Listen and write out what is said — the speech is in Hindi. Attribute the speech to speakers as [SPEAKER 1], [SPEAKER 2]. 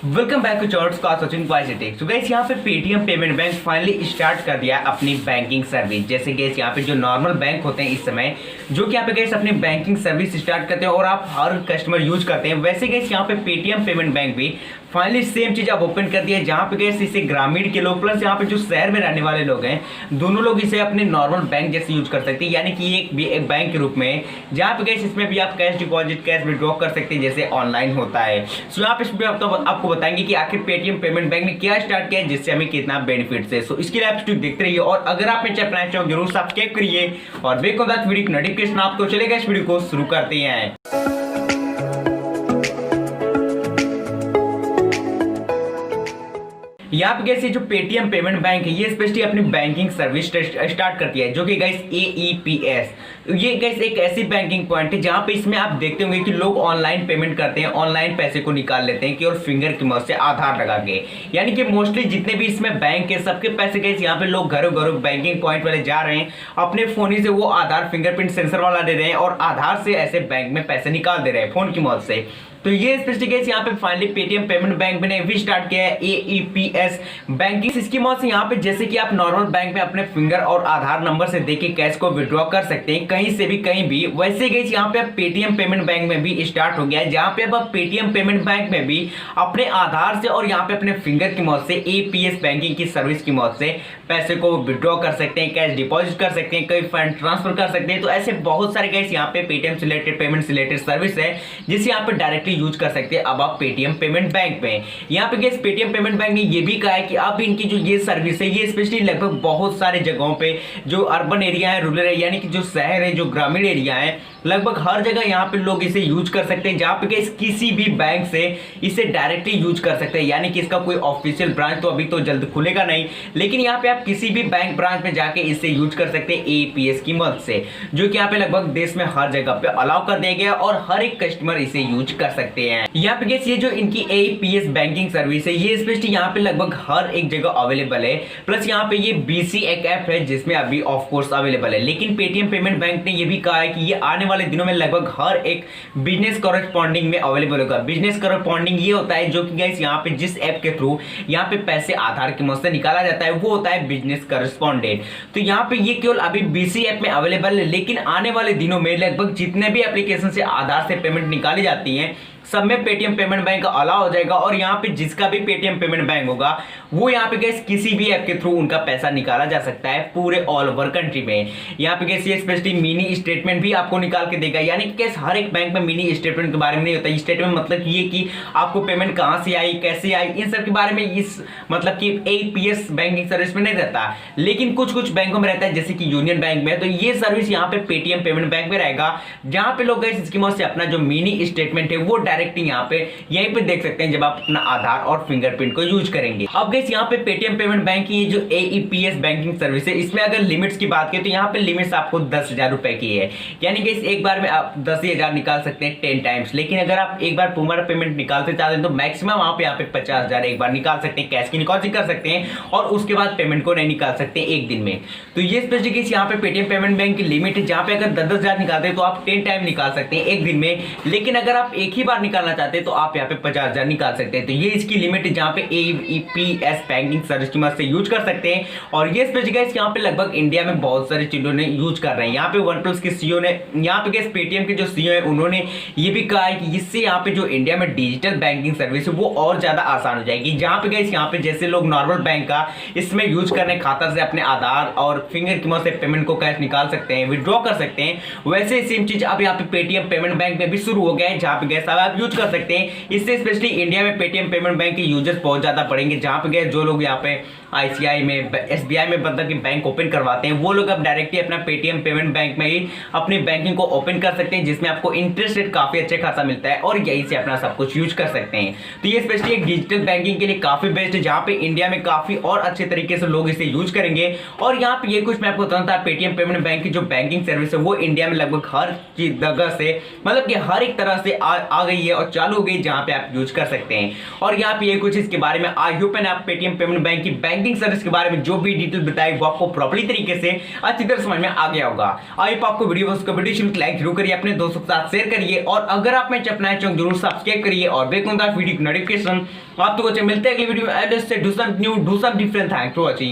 [SPEAKER 1] वेलकम बैक टू चॉर्ट्स का सचिन पॉजिटिव। तो गाइस यहाँ पे Paytm payment bank finally start कर दिया अपनी बैंकिंग सर्विस। जैसे गाइस यहाँ पे जो नॉर्मल बैंक होते हैं इस समय जो कि यहाँ पे गाइस अपनी बैंकिंग सर्विस स्टार्ट करते हैं और आप हर कस्टमर यूज करते हैं, वैसे गाइस यहाँ पे पेटीएम पेमेंट बैंक भी फाइनली सेम चीज आप ओपन कर दिया है। जहाँ पे गाइस इसे ग्रामीण के लोग प्लस यहाँ पे जो शहर में रहने वाले लोग हैं दोनों लोग इसे अपने नॉर्मल बैंक जैसे यूज कर सकते हैं, यानी कि एक बैंक के रूप में जहाँ पे गाइस इसमें भी आप कैश डिपॉजिट कैश विड्रॉ कर सकते हैं जैसे ऑनलाइन होता है। सो यहाँ पे इसमें आपको बताएंगे कि आखिर पेटीएम पेमेंट बैंक ने क्या स्टार्ट किया है जिससे हमें कितना बेनिफिट है। सो इसके लिए आप देखते रहिए और अगर आप मेरे चैनल पर जरूर सब्सक्राइब करिए और बेक ऑन दैट वीडियो की नोटिफिकेशन आपको चलेगा। इस वीडियो को शुरू करते हैं। यहाँ पे गाइस ये जो पेटीएम पेमेंट बैंक है ये स्पेशली अपनी बैंकिंग सर्विस स्टार्ट करती है जो कि गाइस AEPS। ये गाइस एक ऐसी बैंकिंग पॉइंट है जहाँ पे इसमें आप देखते होंगे कि लोग ऑनलाइन पेमेंट करते हैं, ऑनलाइन पैसे को निकाल लेते हैं कि और फिंगर की मदद से आधार लगा के, यानी कि मोस्टली जितने भी इसमें बैंक है सबके पैसे गाइस यहाँ पे लोग घरों घरों बैंकिंग पॉइंट वाले जा रहे हैं, अपने फोन ही से वो आधार फिंगरप्रिंट सेंसर वाला दे रहे हैं और आधार से ऐसे बैंक में पैसे निकाल दे रहे हैं फोन की मदद से। तो ये स्पेशली गाइस यहाँ पे फाइनली पेटीएम पेमेंट बैंक ने भी स्टार्ट किया है AEPS बैंकिंग। इसकी मदद से यहाँ पे जैसे कि आप नॉर्मल बैंक में अपने फिंगर और आधार नंबर से देके कैश को विड्रॉ कर सकते हैं कहीं से भी कहीं भी, वैसे गाइस यहाँ पे पेटीएम पेमेंट बैंक में भी स्टार्ट हो गया है जहाँ पे अब आप पेटीएम पेमेंट बैंक में भी अपने आधार से और यहाँ पे अपने फिंगर की मदद से AEPS बैंकिंग की सर्विस की मदद से पैसे को विड्रॉ कर सकते हैं, कैश डिपॉजिट कर सकते हैं, कई फंड ट्रांसफर कर सकते हैं। तो ऐसे बहुत सारे गाइस यहाँ पे पेटीएम से रिलेटेड पेमेंट से रिलेटेड सर्विस है जिसे यहाँ पे डायरेक्टली यूज कर सकते हैं अब आप पेटीएम पेमेंट बैंक में। यहाँ पे गाइस पेटीएम पेमेंट बैंक ने ये भी कहा है कि अब इनकी जो ये सर्विस है ये स्पेशली लगभग बहुत सारे जगहों पे जो अर्बन एरिया है, रूरल एरिया यानी कि जो शहर है, जो ग्रामीण एरिया है, लगभग हर जगह यहाँ पे लोग इसे यूज कर सकते हैं जहाँ पे गाइस किसी भी बैंक से इसे डायरेक्टली यूज कर सकते हैं, यानी कि इसका कोई ऑफिशियल ब्रांच तो अभी तो जल्द खुलेगा नहीं, लेकिन यहाँ पे आप किसी भी बैंक ब्रांच में जाके इसे यूज कर सकते हैं AEPS की मदद से, जो कि यहाँ पे लगभग देश में हर जगह पे अलाउ कर दिया गया और हर एक कस्टमर इसे यूज कर सकते हैं। यहाँ पे गाइस ये जो इनकी AEPS बैंकिंग सर्विस है ये स्पेशली यहाँ पे लगभग हर एक जगह अवेलेबल है, प्लस यहाँ पे ये BC एक ऐप है जिसमें अभी ऑफ कोर्स अवेलेबल है, लेकिन पेटीएम पेमेंट बैंक ने ये भी कहा है कि ये आने वाले दिनों में लगभग हर एक बिजनेस कॉरेस्पॉन्डिंग में अवेलेबल होगा। बिजनेस कॉरेस्पॉन्डिंग ये होता है जो कि गाइस यहाँ पे जिस ऐप के थ्रू यहाँ पे पैसे आधार की मदद से निकाला जाता है वो होता है बिजनेस कॉरेस्पॉन्डेंट। तो यहाँ पे ये केवल अभी BC ऐप में अवेलेबल है, लेकिन आने वाले दिनों में लगभग जितने भी एप्लीकेशन से आधार से पेमेंट निकाली जाती है सब में पेटीएम पेमेंट बैंक अलाउ हो जाएगा और यहाँ पे जिसका भी पेटीएम पेमेंट बैंक होगा वो यहाँ पे गाइस किसी भी ऐप के थ्रू उनका पैसा निकाला जा सकता है पूरे ऑल ओवर कंट्री में। यहाँ पे गाइस ये स्पेशली मिनी स्टेटमेंट भी आपको निकाल के देगा, यानी कि गाइस हर एक बैंक में मिनी स्टेटमेंट के बारे में नहीं होता। स्टेटमेंट मतलब ये कि आपको पेमेंट कहाँ से आई, कैसे आई, इन सब के बारे में इस मतलब कि AEPS बैंकिंग सर्विस में नहीं रहता, लेकिन कुछ कुछ बैंकों में रहता है जैसे कि यूनियन बैंक में। तो ये सर्विस यहाँ पे पेटीएम पेमेंट बैंक में रहेगा जहाँ पे लोग गाइस इसकी मदद से अपना जो मिनी स्टेटमेंट है वो डायरेक्टली यहाँ पे यहीं पे देख सकते हैं जब आप अपना आधार और फिंगरप्रिंट को यूज करेंगे। अब गाइस यहाँ पे पेटीएम पेमेंट बैंक की जो AEPS बैंकिंग सर्विस है इसमें अगर लिमिट्स की बात करें तो यहाँ पे लिमिट्स आपको 10,000 रुपए की है, यानी कि एक बार में आप 10,000 निकाल सकते हैं 10 टाइम्स। लेकिन अगर आप एक बार पूरा पेमेंट निकालते चाहते हैं तो मैक्सिमम आप यहाँ पे 50,000 एक बार निकाल सकते हैं, कैश की डिपॉजिट कर सकते हैं और उसके बाद पेमेंट को नहीं निकाल सकते एक दिन में। तो ये स्पेशली यहाँ पे पेटीएम पेमेंट बैंक की लिमिट है जहाँ पे अगर 10,000 निकालते हैं तो आप 10 टाइम निकाल सकते हैं एक दिन में, लेकिन अगर आप एक ही बार निकालना चाहते हैं तो आप यहाँ पे 50,000 निकाल सकते हैं। तो ये इसकी लिमिट है जहाँ पे AEPS बैंकिंग सर्विस की मदद से यूज कर सकते हैं और ये स्पेशली गाइस यहाँ पे लगभग इंडिया में बहुत सारे चीजों ने यूज कर रहे हैं। यहाँ पे OnePlus के CEO ने यहाँ पे गाइस पेटीएम के जो CEO है उन्होंने ये भी कहा है कि इससे यहाँ पे जो इंडिया में डिजिटल बैंकिंग सर्विस है वो और ज्यादा आसान हो जाएगी। जहाँ पे गाइस यहाँ पे जैसे लोग नॉर्मल बैंक का इसमें यूज करने खाता से अपने आधार और फिंगर की मदद से पेमेंट को कैश निकाल सकते हैं, विड्रॉ कर सकते हैं, वैसे सेम चीज अब यहाँ पे पेटीएम पेमेंट बैंक में भी शुरू हो गया है जहाँ पे गाइस अब आप यूज कर सकते हैं। इससे स्पेशली इंडिया में पेटीएम पेमेंट बैंक के यूजर्स बहुत ज्यादा बढ़ेंगे, जहाँ पे गए जो लोग यहाँ पे ICI में SBI में मतलब कि बैंक ओपन करवाते हैं वो लोग अब डायरेक्टली अपना पेटीएम पेमेंट बैंक में ही अपनी बैंकिंग को ओपन कर सकते हैं जिसमें आपको इंटरेस्ट रेट काफी अच्छे खासा मिलता है और यहीं से अपना सब कुछ यूज कर सकते हैं। तो ये स्पेशली एक डिजिटल बैंकिंग के लिए काफी बेस्ट है जहाँ पे इंडिया में काफी और अच्छे तरीके से लोग इसे यूज करेंगे। और यहाँ पे ये कुछ मैं आपको बताना था, पेटीएम पेमेंट बैंक की जो बैंकिंग सर्विस है वो इंडिया में लगभग हर जगह से मतलब कि हर एक तरह से आ गई गई है और चालू हो गई, जहां पे आप यूज कर सकते हैं। और यहाँ पे ये कुछ इसके बारे में आई होप एंड आप पेटीएम पेमेंट बैंक की बैंकिंग सर्विस के बारे में जो भी डिटेल बताई वो आपको प्रॉपर्ली तरीके से अच्छी तरह समझ में आ गया होगा। आई होप आपको वीडियो लाइक जरूर करिए, अपने दोस्तों के साथ शेयर करिए और अगर आप मैं अपना चैनल जरूर सब्सक्राइब करिए और वीडियो नोटिफिकेशन आप तो मिलते हैं अगली वीडियो में। Do some new do some different. Thanks for watching.